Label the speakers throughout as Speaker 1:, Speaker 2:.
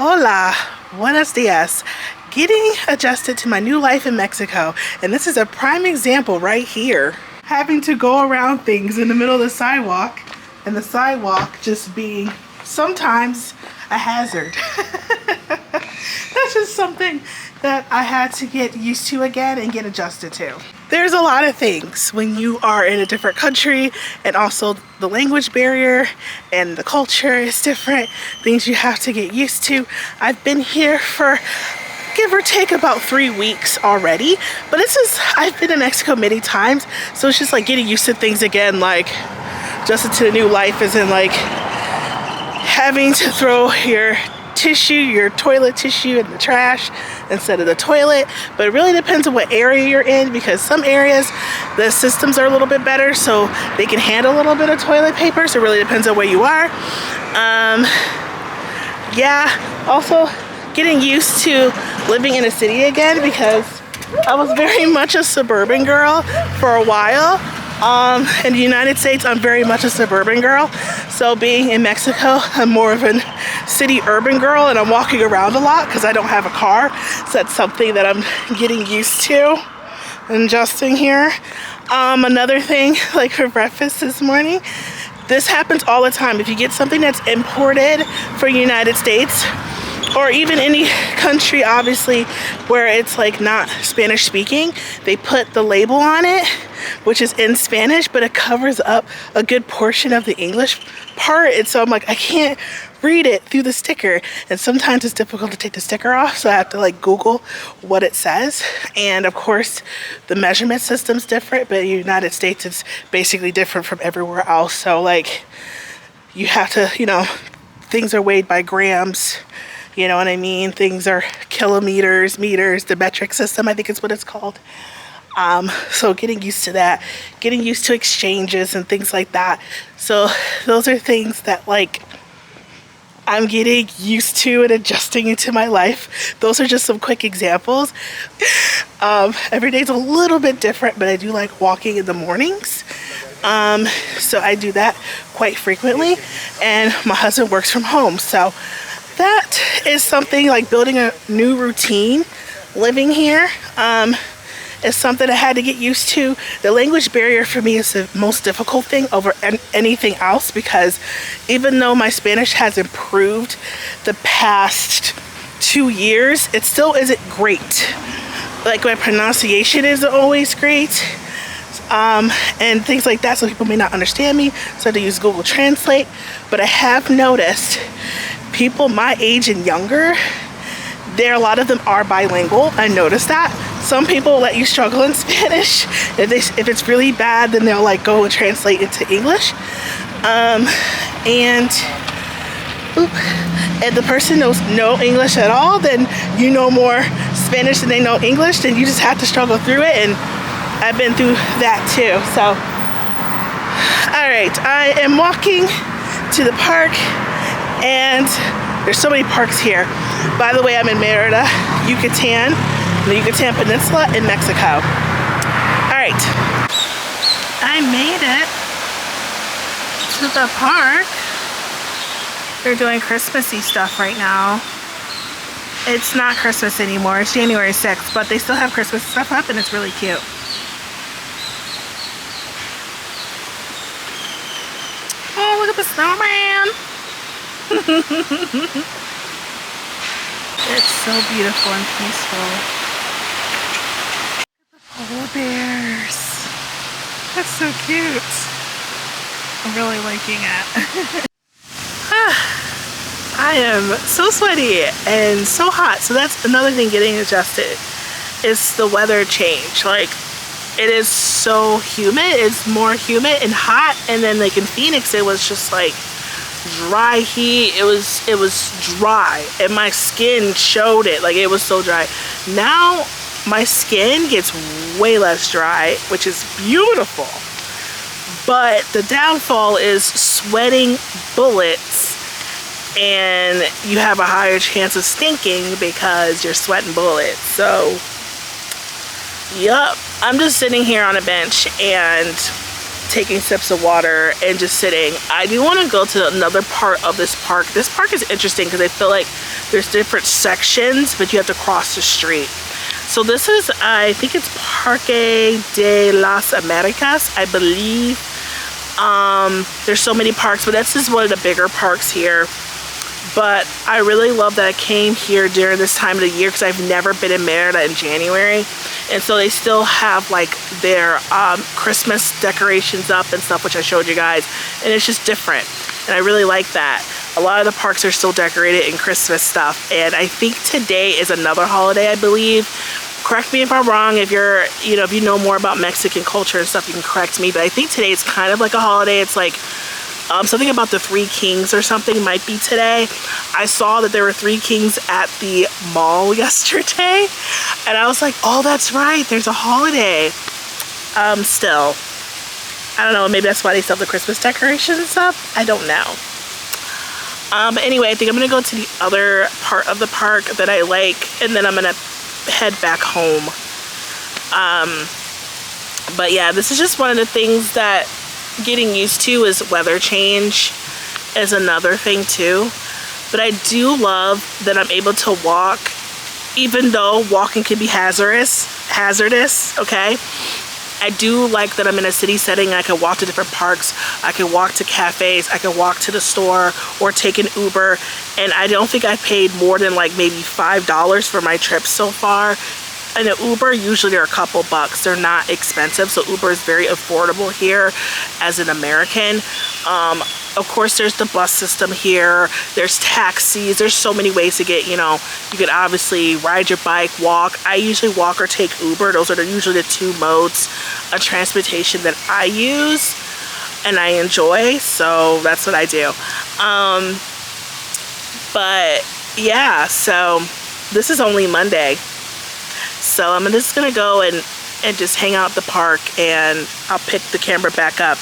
Speaker 1: Hola, buenos dias. Getting adjusted to my new life in Mexico, and this is a prime example right here. Having to go around things in the middle of the sidewalk, and the sidewalk just being sometimes a hazard. That's just something that I had to get used to again and get adjusted to. There's a lot of things when you are in a different country, and also the language barrier and the culture is different, things you have to get used to. I've been here for give or take about 3 weeks already, but I've been in Mexico many times, so it's just like getting used to things again, like adjusted to the new life, as in like having to throw your toilet tissue in the trash instead of the toilet. But it really depends on what area you're in, because some areas the systems are a little bit better, so they can handle a little bit of toilet paper, so it really depends on where you are. Yeah, also getting used to living in a city again, because I was very much a suburban girl for a while. In the United States, I'm very much a suburban girl. So being in Mexico, I'm more of a city urban girl, and I'm walking around a lot because I don't have a car. So that's something that I'm getting used to and adjusting here. Another thing, like for breakfast this morning, this happens all the time. If you get something that's imported for the United States, or even any country obviously where it's like not Spanish speaking, they put the label on it, which is in Spanish, but it covers up a good portion of the English part. And so I'm like, I can't read it through the sticker, and sometimes it's difficult to take the sticker off, so I have to like Google what it says. And of course the measurement system's different, but in the United States it's basically different from everywhere else. So like you have to, things are weighed by grams. You know what I mean? Things are kilometers, meters, the metric system, I think is what it's called. So getting used to that, getting used to exchanges and things like that. So those are things that like I'm getting used to and adjusting into my life. Those are just some quick examples. Every day's a little bit different, but I do like walking in the mornings. So I do that quite frequently, and my husband works from home. So that is something like building a new routine. Living here is something I had to get used to. The language barrier for me is the most difficult thing over anything else, because even though my Spanish has improved the past 2 years, it still isn't great. Like my pronunciation isn't always great, and things like that, so people may not understand me, so I have to use Google Translate. But I have noticed people my age and younger, a lot of them are bilingual. I noticed that. Some people let you struggle in Spanish. If it's really bad, then they'll like go and translate into English. And the person knows no English at all, then you know more Spanish than they know English, then you just have to struggle through it. And I've been through that too. So, all right, I am walking to the park, and there's so many parks here. By the way, I'm in Merida, Yucatan, the Yucatan Peninsula in Mexico. All right, I made it to the park. They're doing Christmassy stuff right now. It's not Christmas anymore, it's January 6th, but they still have Christmas stuff up, and it's really cute. Oh, look at the snowman. It's so beautiful and peaceful. The polar bears. That's so cute. I'm really liking it. I am so sweaty and so hot. So that's another thing getting adjusted, is the weather change. Like, it is so humid. It's more humid and hot. And then like in Phoenix, it was just like dry heat. It was dry, and my skin showed it. Like, it was so dry. Now my skin gets way less dry, which is beautiful. But the downfall is sweating bullets, and you have a higher chance of stinking because you're sweating bullets. So yup, I'm just sitting here on a bench and taking sips of water and just sitting. I do want to go to another part of this park. This park is interesting because I feel like There's different sections, but you have to cross the street. So this is, I think it's Parque de las Americas, I believe. There's so many parks, but that's just one of the bigger parks here. But I really love that I came here during this time of the year because I've never been in Merida in January. And so they still have like their Christmas decorations up and stuff, which I showed you guys. And it's just different. And I really like that. A lot of the parks are still decorated in Christmas stuff. And I think today is another holiday, I believe. Correct me if I'm wrong. If you're, if you know more about Mexican culture and stuff, you can correct me. But I think today is kind of like a holiday. It's like something about the Three Kings or something might be today. I saw that there were Three Kings at the mall yesterday. And I was like, oh, that's right. There's a holiday. Still, I don't know. Maybe that's why they sell the Christmas decorations up. I don't know. But anyway, I think I'm going to go to the other part of the park that I like. And then I'm going to head back home. But yeah, this is just one of the things that getting used to is weather change is another thing too. But I do love that I'm able to walk, even though walking can be hazardous, okay? I do like that I'm in a city setting. I can walk to different parks. I can walk to cafes. I can walk to the store or take an Uber. And I don't think I paid more than like maybe $5 for my trip so far. And an Uber, usually they're a couple bucks. They're not expensive. So Uber is very affordable here as an American. Of course, there's the bus system here. There's taxis. There's so many ways to get, you could obviously ride your bike, walk. I usually walk or take Uber. Those are usually the two modes of transportation that I use and I enjoy. So that's what I do. But yeah, so this is only Monday. So I'm just gonna go and just hang out at the park, and I'll pick the camera back up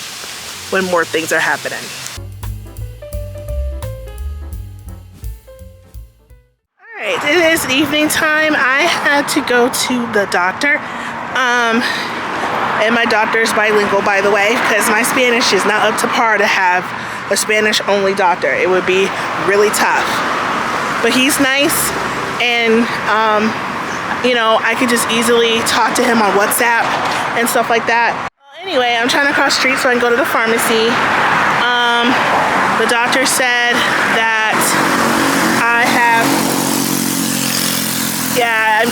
Speaker 1: when more things are happening. Alright, it is evening time. I had to go to the doctor. And my doctor's bilingual, by the way, because my Spanish is not up to par to have a Spanish only doctor. It would be really tough. But he's nice, and I could just easily talk to him on WhatsApp and stuff like that. Anyway, I'm trying to cross the street so I can go to the pharmacy. The doctor said that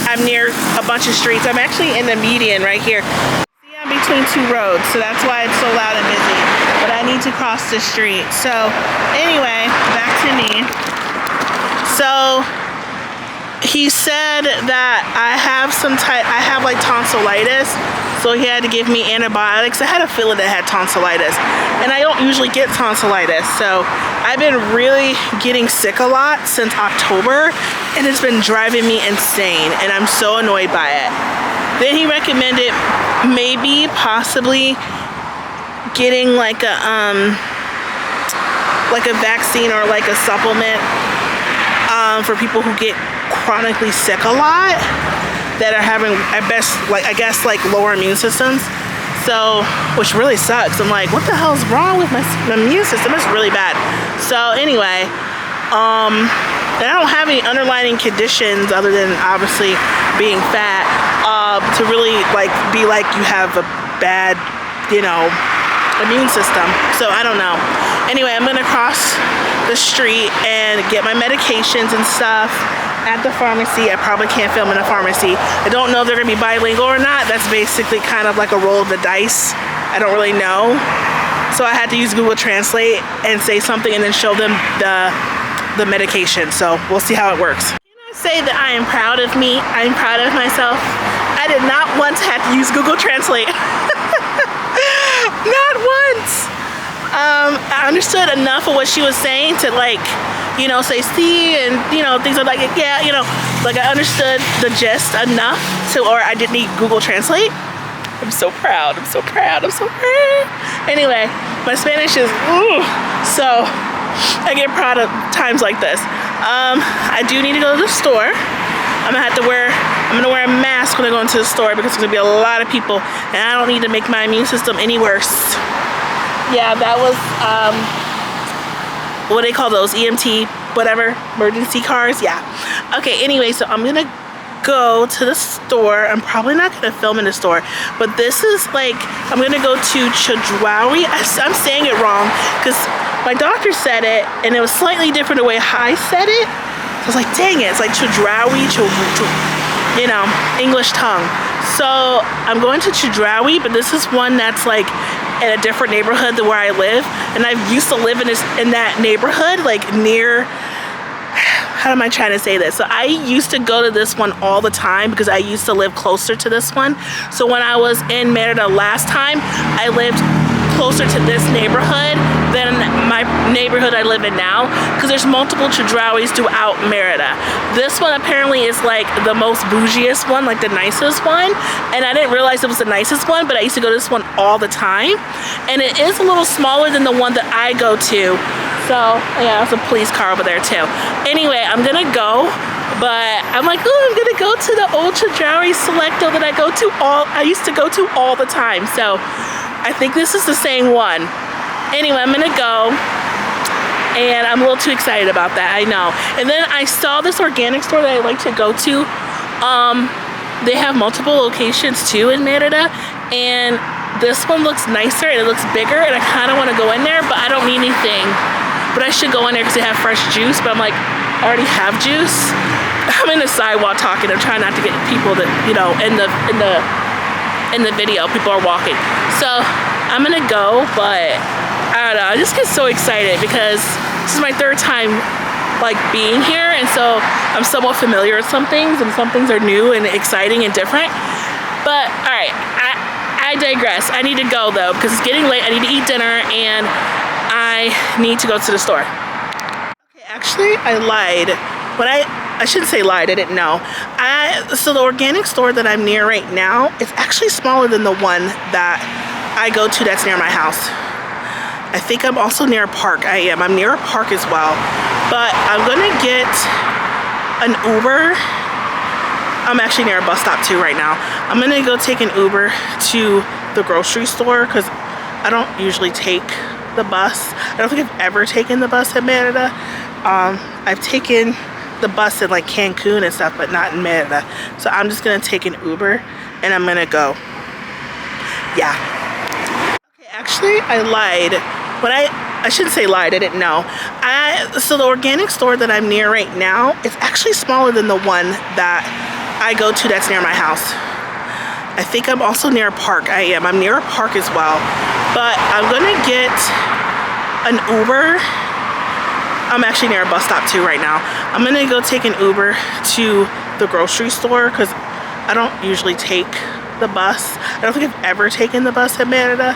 Speaker 1: I'm near a bunch of streets. I'm actually in the median right here. See, I'm between two roads, so that's why it's so loud and busy. But I need to cross the street. So anyway, back to me. So he said that I have like tonsillitis, so he had to give me antibiotics. I had a feeling that I had tonsillitis, and I don't usually get tonsillitis, so I've been really getting sick a lot since October, and it's been driving me insane, and I'm so annoyed by it. Then he recommended possibly getting like a vaccine or like a supplement for people who get chronically sick a lot, that are having I guess lower immune systems. So, which really sucks. I'm like, what the hell's wrong with my immune system? It's really bad. So anyway, and I don't have any underlying conditions other than obviously being fat, to really be like you have a bad, immune system. So I don't know. Anyway, I'm gonna cross the street and get my medications and stuff at the pharmacy. I probably can't film in a pharmacy. I don't know if they're gonna be bilingual or not. That's basically kind of like a roll of the dice. I don't really know. So I had to use Google Translate and say something and then show them the medication. So we'll see how it works. Can I say that I am proud of me? I'm proud of myself. I did not once have to use Google Translate. Not once. I understood enough of what she was saying to say see, and things like yeah, I understood the gist enough or I didn't need Google Translate. I'm so proud. I'm so proud. I'm so proud. Anyway, my Spanish is so I get proud of times like this. I do need to go to the store. I'm gonna wear a mask when I go into the store because there's gonna be a lot of people, and I don't need to make my immune system any worse. Yeah, that was what do they call those? EMT whatever, emergency cars, yeah. Okay, anyway, so I'm gonna go to the store. I'm probably not gonna film in the store, but this is like, I'm gonna go to Chedraui. I'm saying it wrong because my doctor said it and it was slightly different the way I said it. So I was like, dang it, it's like Chedraui, you know, English tongue. So I'm going to Chedraui, but this is one that's like in a different neighborhood than where I live, and I used to live in that neighborhood, like near, how am I trying to say this? So I used to go to this one all the time because I used to live closer to this one. So when I was in Merida last time, I lived closer to this neighborhood than my neighborhood I live in now, because there's multiple Chedrauis throughout Merida. This one apparently is like the most bougiest one, like the nicest one, and I didn't realize it was the nicest one, but I used to go to this one all the time, and it is a little smaller than the one that I go to. So yeah, there's a police car over there too. Anyway, I'm gonna go, but I'm like, oh, I'm gonna go to the old Chedraui Selecto that I used to go to all the time. So I think this is the same one. Anyway, I'm gonna go, and I'm a little too excited about that, I know. And then I saw this organic store that I like to go to. They have multiple locations too in Merida, and this one looks nicer and it looks bigger, and I kind of want to go in there, but I don't need anything. But I should go in there because they have fresh juice, but I'm like, I already have juice. I'm in the sidewalk talking. I'm trying not to get people that, you know, in the video, people are walking. So I'm gonna go, but I don't know, I just get so excited because this is my third time like being here, and so I'm somewhat familiar with some things, and some things are new and exciting and different. But all right, I digress. I need to go though because it's getting late. I need to eat dinner and I need to go to the store. Okay, actually I lied. When I shouldn't say lied, I didn't know. So the organic store that I'm near right now is actually smaller than the one that I go to that's near my house. I think I'm also near a park. I'm near a park as well. But I'm gonna get an Uber. I'm actually near a bus stop too right now. I'm gonna go take an Uber to the grocery store because I don't usually take the bus. I don't think I've ever taken the bus in Merida. I've taken the bus in like Cancun and stuff, but not in Merida. So I'm just gonna take an Uber and I'm gonna go. Yeah. Okay, actually I lied. When I shouldn't say lied, I didn't know. So the organic store that I'm near right now is actually smaller than the one that I go to that's near my house. I think I'm also near a park. I'm near a park as well. But I'm gonna get an Uber. I'm actually near a bus stop too right now. I'm gonna go take an Uber to the grocery store because I don't usually take the bus. I don't think I've ever taken the bus in Merida.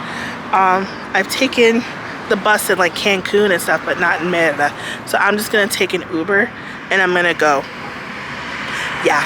Speaker 1: I've taken the bus in like Cancun and stuff, but not in Merida. So I'm just gonna take an Uber and I'm gonna go. Yeah.